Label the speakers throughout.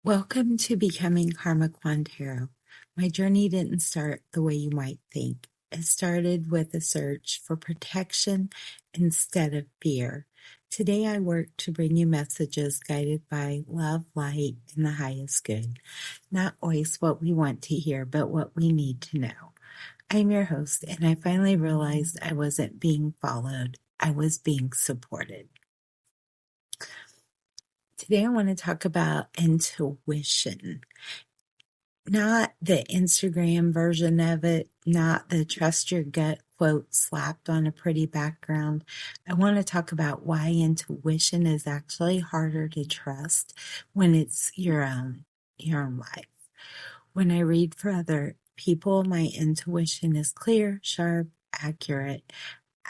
Speaker 1: Welcome to Becoming CarmaQuanTarot. My journey didn't start the way you might think. It started with a search for protection instead of fear. Today I work to bring you messages guided by love, light, and the highest good. Not always what we want to hear, but what we need to know. I'm your host, and I finally realized I wasn't being followed. I was being supported. Today I want to talk about intuition. Not the Instagram version of it, not the trust your gut quote slapped on a pretty background. I want to talk about why intuition is actually harder to trust when it's your own life. When I read for other people, my intuition is clear, sharp, accurate.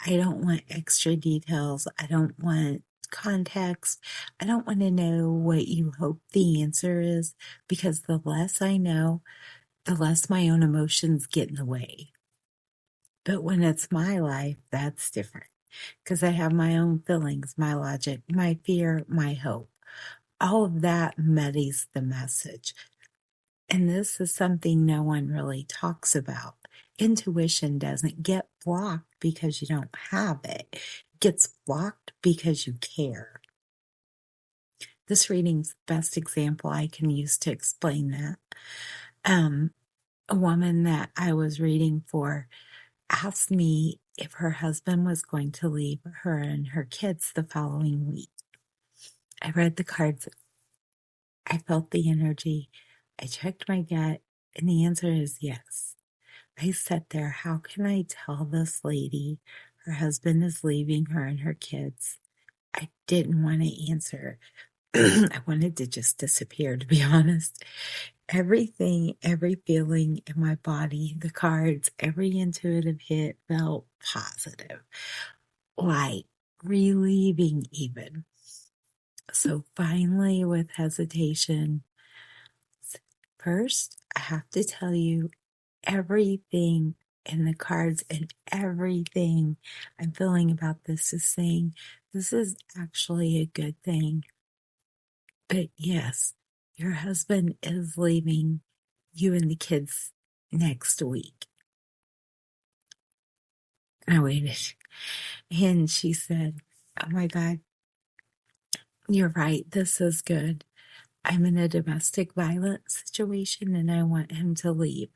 Speaker 1: I don't want extra details. I don't want context. I don't want to know what you hope the answer is, because the less I know, the less my own emotions get in the way. But when it's my life, that's different, because I have my own feelings, my logic, my fear, my hope. All of that muddies the message. And this is something no one really talks about. Intuition doesn't get blocked because you don't have it. It gets blocked because you care. This reading's the best example I can use to explain that. A woman that I was reading for asked me if her husband was going to leave her and her kids the following week. I read the cards. I felt the energy. I checked my gut, and the answer is yes. I sat there, how can I tell this lady her husband is leaving her and her kids? I didn't want to answer. I wanted to just disappear, to be honest. Everything, every feeling in my body, the cards, every intuitive hit felt positive, like relieving even. So finally, with hesitation, first, I have to tell you everything in the cards and everything I'm feeling about this is saying this is actually a good thing. But yes, your husband is leaving you and the kids next week. I waited. And she said, oh my God, you're right. This is good. I'm in a domestic violence situation and I want him to leave.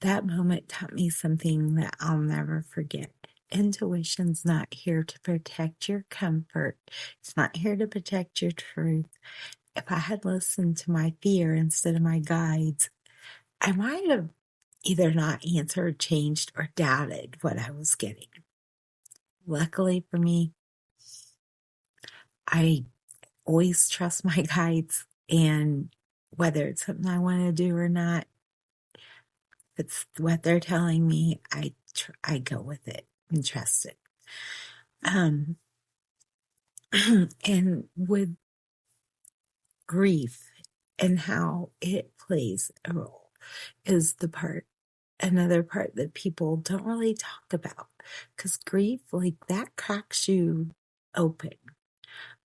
Speaker 1: That moment taught me something that I'll never forget. Intuition's not here to protect your comfort. It's not here to protect your truth. If I had listened to my fear instead of my guides, I might have either not answered, changed, or doubted what I was getting. Luckily for me, I always trust my guides, and whether it's something I want to do or not, if it's what they're telling me, I go with it and trust it. And with grief and how it plays a role is another part that people don't really talk about, because grief, like that, cracks you open.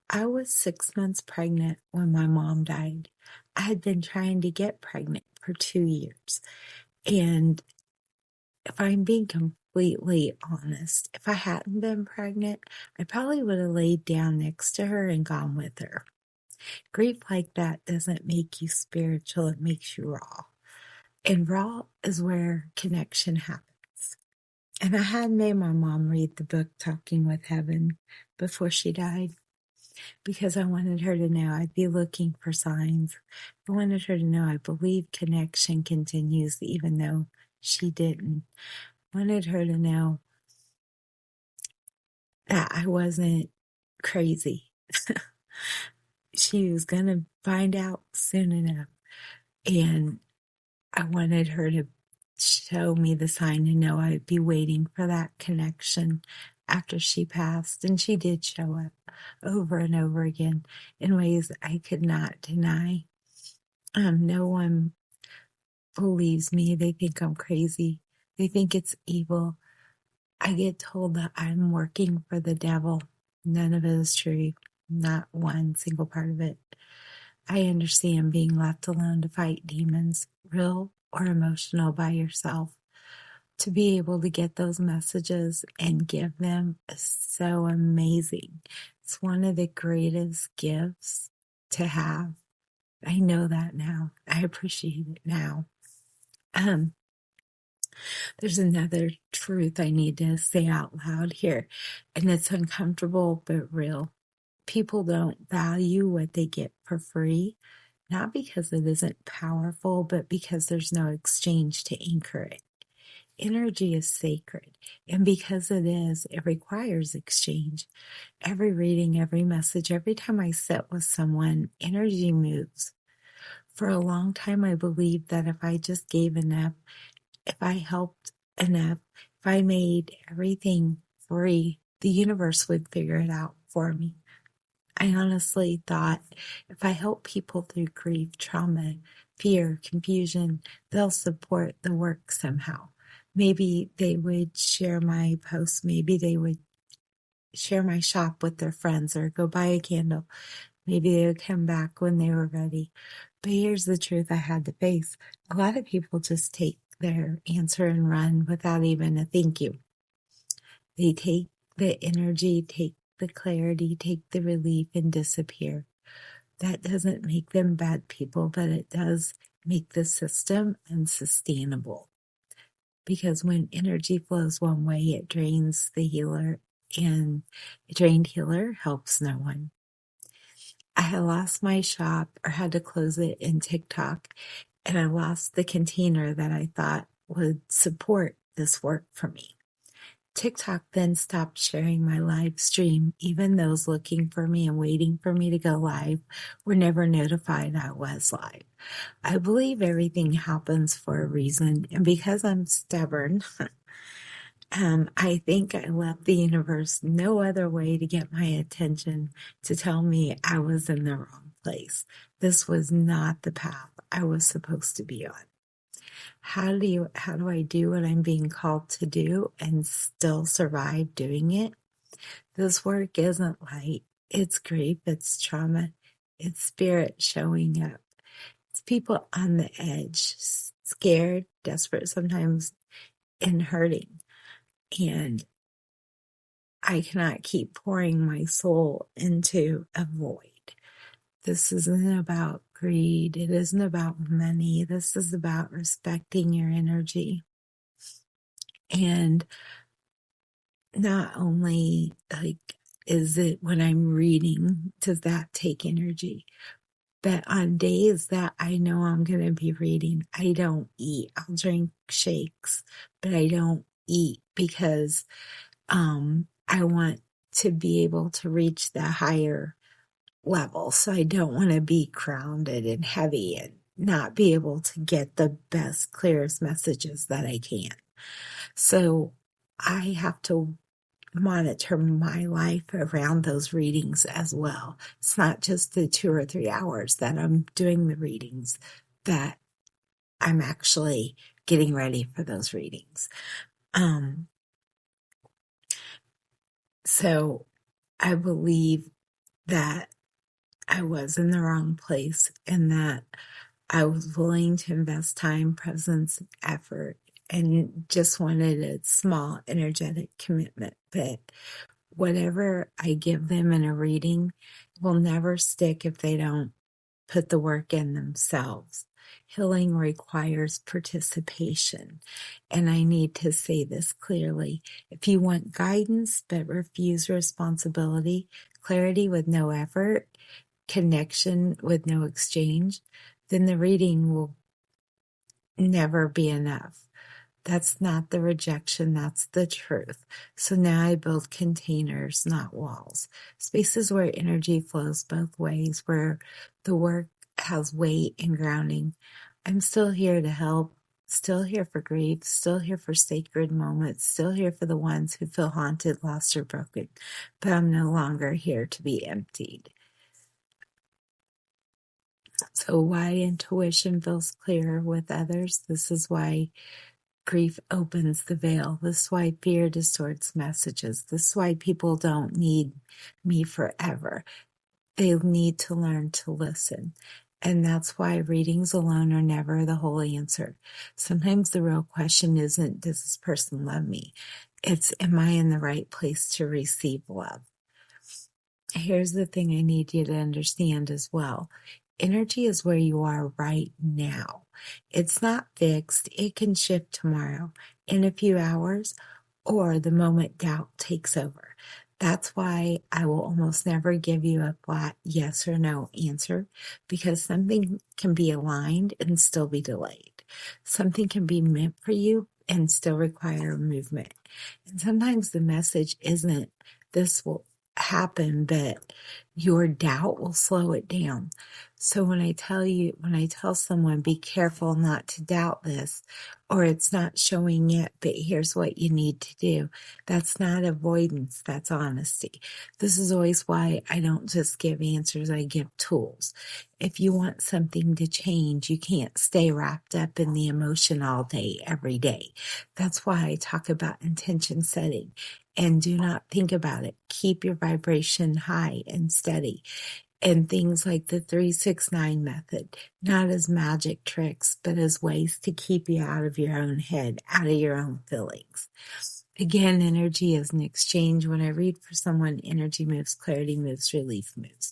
Speaker 1: I was 6 months pregnant when my mom died. I had been trying to get pregnant for 2 years. And if I'm being completely honest, if I hadn't been pregnant, I probably would have laid down next to her and gone with her. Grief like that doesn't make you spiritual, it makes you raw. And raw is where connection happens. And I had made my mom read the book Talking with Heaven before she died, because I wanted her to know I'd be looking for signs. I wanted her to know I believe connection continues even though she didn't. I wanted her to know that I wasn't crazy. She was going to find out soon enough. And I wanted her to show me the sign to know I'd be waiting for that connection after she passed. And she did show up over and over again in ways I could not deny. No one believes me. They think I'm crazy. They think it's evil. I get told that I'm working for the devil. None of it is true. Not one single part of it. I understand being left alone to fight demons, real or emotional, by yourself. To be able to get those messages and give them is so amazing. It's one of the greatest gifts to have. I know that now. I appreciate it now. There's another truth I need to say out loud here, and it's uncomfortable but real. People don't value what they get for free, not because it isn't powerful, but because there's no exchange to anchor it. Energy is sacred, and because it is, it requires exchange. Every reading, every message, every time I sit with someone, energy moves. For a long time, I believed that if I just gave enough, if I helped enough, if I made everything free, the universe would figure it out for me. I honestly thought if I help people through grief, trauma, fear, confusion, they'll support the work somehow. Maybe they would share my posts. Maybe they would share my shop with their friends or go buy a candle. Maybe they would come back when they were ready. But here's the truth I had to face. A lot of people just take their answer and run without even a thank you. They take the energy, take the clarity, take the relief, and disappear. That doesn't make them bad people, but it does make the system unsustainable. Because when energy flows one way, it drains the healer, and a drained healer helps no one. I had lost my shop or had to close it in TikTok, and I lost the container that I thought would support this work for me. TikTok then stopped sharing my live stream. Even those looking for me and waiting for me to go live were never notified I was live. I believe everything happens for a reason, and because I'm stubborn, I think I left the universe no other way to get my attention to tell me I was in the wrong place. This was not the path I was supposed to be on. How do I do what I'm being called to do and still survive doing it? This work isn't light. It's grief, it's trauma, it's spirit showing up. It's people on the edge, scared, desperate sometimes, and hurting. And I cannot keep pouring my soul into a void. This isn't about greed. It isn't about money. This is about respecting your energy. And not only is it when I'm reading, does that take energy? But on days that I know I'm going to be reading, I don't eat. I'll drink shakes, but I don't eat because I want to be able to reach the higher level. So I don't want to be grounded and heavy and not be able to get the best, clearest messages that I can. So I have to monitor my life around those readings as well. It's not just the 2 or 3 hours that I'm doing the readings, that I'm actually getting ready for those readings. So I believe that I was in the wrong place and that I was willing to invest time, presence, effort, and just wanted a small energetic commitment. But whatever I give them in a reading will never stick if they don't put the work in themselves. Healing requires participation. And I need to say this clearly. If you want guidance but refuse responsibility, clarity with no effort, connection with no exchange, then the reading will never be enough. That's not the rejection, that's the truth. So now I build containers, not walls. Spaces where energy flows both ways, where the work has weight and grounding. I'm still here to help, still here for grief, still here for sacred moments, still here for the ones who feel haunted, lost, or broken. But I'm no longer here to be emptied. So why intuition feels clearer with others, this is why grief opens the veil. This is why fear distorts messages. This is why people don't need me forever. They need to learn to listen. And that's why readings alone are never the whole answer. Sometimes the real question isn't, does this person love me? It's, am I in the right place to receive love? Here's the thing I need you to understand as well. Energy is where you are right now. It's not fixed. It can shift tomorrow, in a few hours, or the moment doubt takes over. That's why I will almost never give you a flat yes or no answer, because something can be aligned and still be delayed. Something can be meant for you and still require movement. And sometimes the message isn't, this will happen, but your doubt will slow it down. So when I tell someone, be careful not to doubt this, or it's not showing yet, but here's what you need to do, that's not avoidance, that's honesty. This is always why I don't just give answers, I give tools. If you want something to change, you can't stay wrapped up in the emotion all day, every day. That's why I talk about intention setting. And do not think about it. Keep your vibration high and steady. And things like the 369 method, not as magic tricks, but as ways to keep you out of your own head, out of your own feelings. Again, energy is an exchange. When I read for someone, energy moves, clarity moves, relief moves.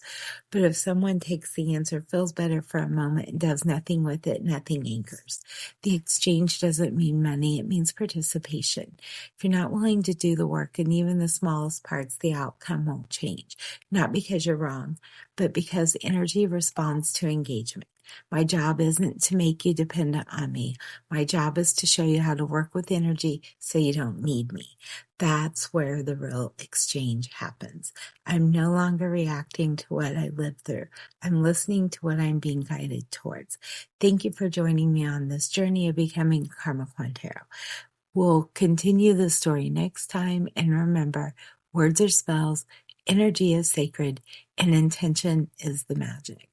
Speaker 1: But if someone takes the answer, feels better for a moment, and does nothing with it, nothing anchors. The exchange doesn't mean money, it means participation. If you're not willing to do the work, and even the smallest parts, the outcome won't change. Not because you're wrong, but because energy responds to engagement. My job isn't to make you dependent on me. My job is to show you how to work with energy so you don't need me. That's where the real exchange happens. I'm no longer reacting to what I lived through. I'm listening to what I'm being guided towards. Thank you for joining me on this journey of becoming CarmaQuanTarot. We'll continue the story next time, and remember, words are spells, energy is sacred, and intention is the magic.